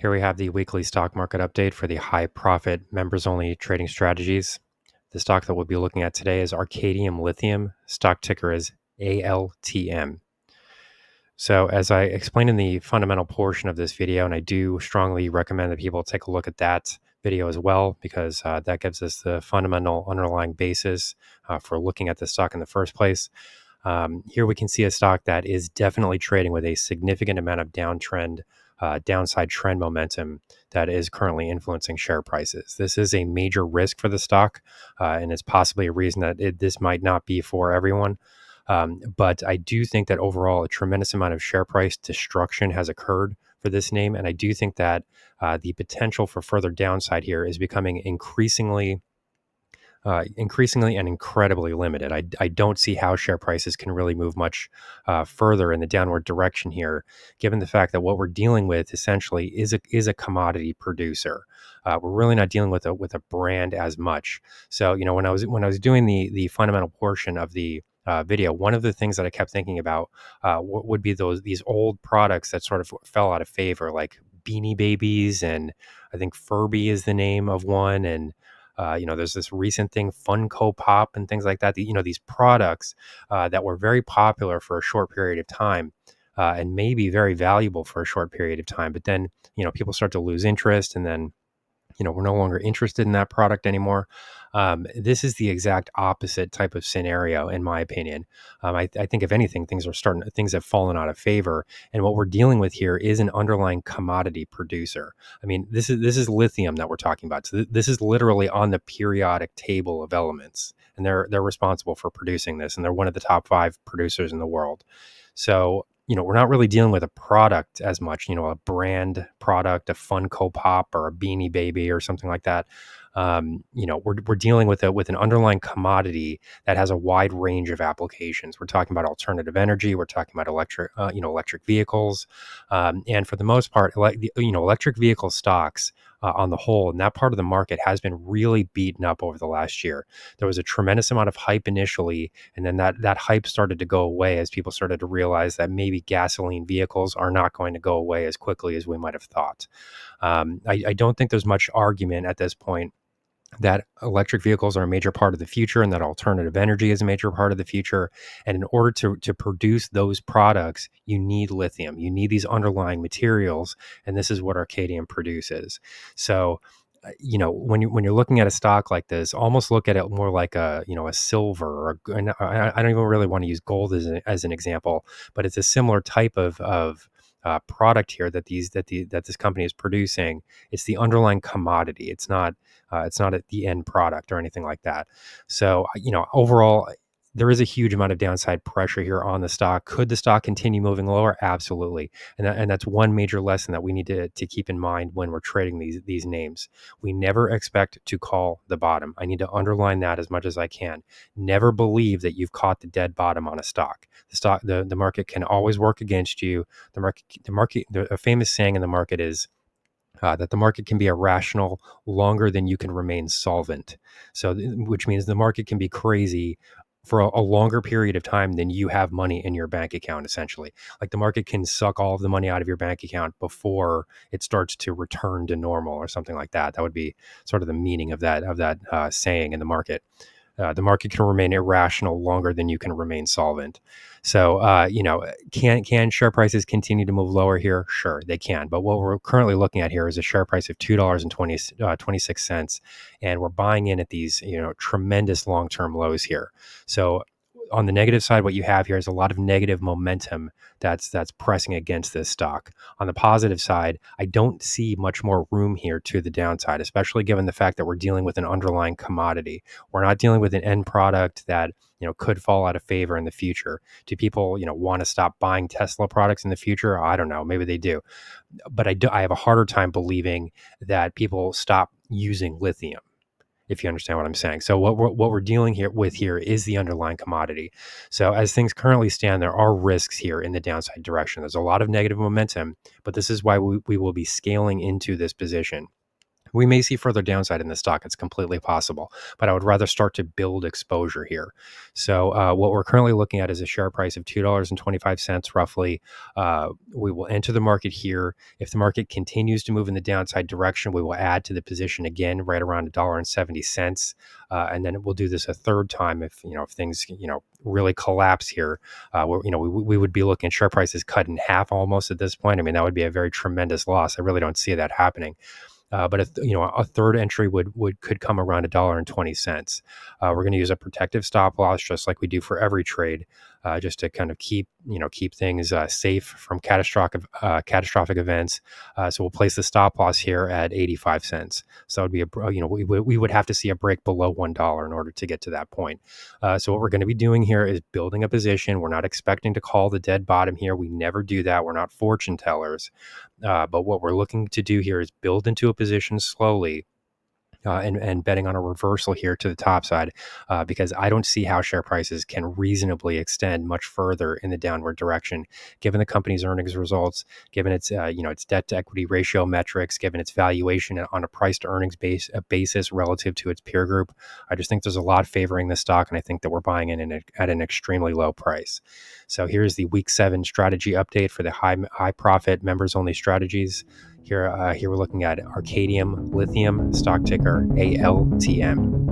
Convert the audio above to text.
Here we have the weekly stock market update for the high profit members only trading strategies. The stock that we'll be looking at today is Arcadium Lithium. Stock ticker is ALTM. So, as I explained in the fundamental portion of this video, and I do strongly recommend that people take a look at that video as well, because that gives us the fundamental underlying basis for looking at the stock in the first place. Here we can see a stock that is definitely trading with a significant amount of downside trend momentum that is currently influencing share prices. This is a major risk for the stock, and it's possibly a reason that this might not be for everyone. But I do think that overall, a tremendous amount of share price destruction has occurred for this name. And I do think that the potential for further downside here is becoming increasingly and incredibly limited. I don't see how share prices can really move much further in the downward direction here, given the fact that what we're dealing with essentially is a commodity producer. We're really not dealing with a brand as much. So when I was doing the fundamental portion of the video, one of the things that I kept thinking about would be these old products that sort of fell out of favor, like Beanie Babies, and I think Furby is the name of one, and there's this recent thing, Funko Pop, and things like that. These products that were very popular for a short period of time, and maybe very valuable for a short period of time. But then, people start to lose interest, and then we're no longer interested in that product anymore. This is the exact opposite type of scenario, in my opinion. I think if anything, things have fallen out of favor, and what we're dealing with here is an underlying commodity producer. I mean, this is lithium that we're talking about. So this is literally on the periodic table of elements, and they're responsible for producing this, and they're one of the top 5 producers in the world. So we're not really dealing with a product as much, a brand product, a Funko Pop or a Beanie Baby or something like that. We're dealing with an underlying commodity that has a wide range of applications. We're talking about alternative energy. We're talking about electric vehicles, and for the most part, electric vehicle stocks on the whole, and that part of the market has been really beaten up over the last year. There was a tremendous amount of hype initially, and then that hype started to go away as people started to realize that maybe gasoline vehicles are not going to go away as quickly as we might have thought. I don't think there's much argument at this point that electric vehicles are a major part of the future, and that alternative energy is a major part of the future. And in order to produce those products, you need lithium. You need these underlying materials, and this is what Arcadium produces. So, when you're looking at a stock like this, almost look at it more like a silver, and I don't even really want to use gold as an example, but it's a similar type of product here that this company is producing. It's the underlying commodity. It's not at the end product or anything like that. So, overall, there is a huge amount of downside pressure here on the stock. Could the stock continue moving lower? Absolutely. And that's one major lesson that we need to keep in mind when we're trading these names. We never expect to call the bottom. I need to underline that as much as I can. Never believe that you've caught the dead bottom on a stock. The market can always work against you. A famous saying in the market is, that the market can be irrational longer than you can remain solvent. So, which means the market can be crazy for a longer period of time than you have money in your bank account, essentially. Like, the market can suck all of the money out of your bank account before it starts to return to normal or something like that. That would be sort of the meaning of that saying in the market. The market can remain irrational longer than you can remain solvent. So, can share prices continue to move lower here? Sure, they can. But what we're currently looking at here is a share price of $2.26, and we're buying in at these tremendous long-term lows here. So, on the negative side, what you have here is a lot of negative momentum that's pressing against this stock. On the positive side, I don't see much more room here to the downside, especially given the fact that we're dealing with an underlying commodity. We're not dealing with an end product that could fall out of favor in the future. Do people want to stop buying Tesla products in the future? I don't know. Maybe they do, but I have a harder time believing that people stop using lithium, if you understand what I'm saying. So what we're dealing here is the underlying commodity. So as things currently stand, there are risks here in the downside direction. There's a lot of negative momentum, but this is why we will be scaling into this position. We may see further downside in the stock. It's completely possible, but I would rather start to build exposure here. So, what we're currently looking at is a share price of $2.25 roughly. We will enter the market here. If the market continues to move in the downside direction, we will add to the position again, right around $1.70, and then we'll do this a third time if if things really collapse here. We would be looking at share prices cut in half almost at this point. I mean, that would be a very tremendous loss. I really don't see that happening. But a third entry would could come around $1.20. We're going to use a protective stop loss just like we do for every trade, just to kind of keep things safe from catastrophic events. So we'll place the stop loss here at 85 cents. So that would be we would have to see a break below $1 in order to get to that point. So what we're going to be doing here is building a position. We're not expecting to call the dead bottom here. We never do that. We're not fortune tellers. But what we're looking to do here is build into a position slowly, and betting on a reversal here to the top side, because I don't see how share prices can reasonably extend much further in the downward direction, given the company's earnings results, given its debt to equity ratio metrics, given its valuation on a price to earnings basis relative to its peer group. I just think there's a lot favoring this stock, and I think that we're buying at an extremely low price. So here's the week 7 strategy update for the high profit members only strategies. Here we're looking at Arcadium Lithium, stock ticker ALTM.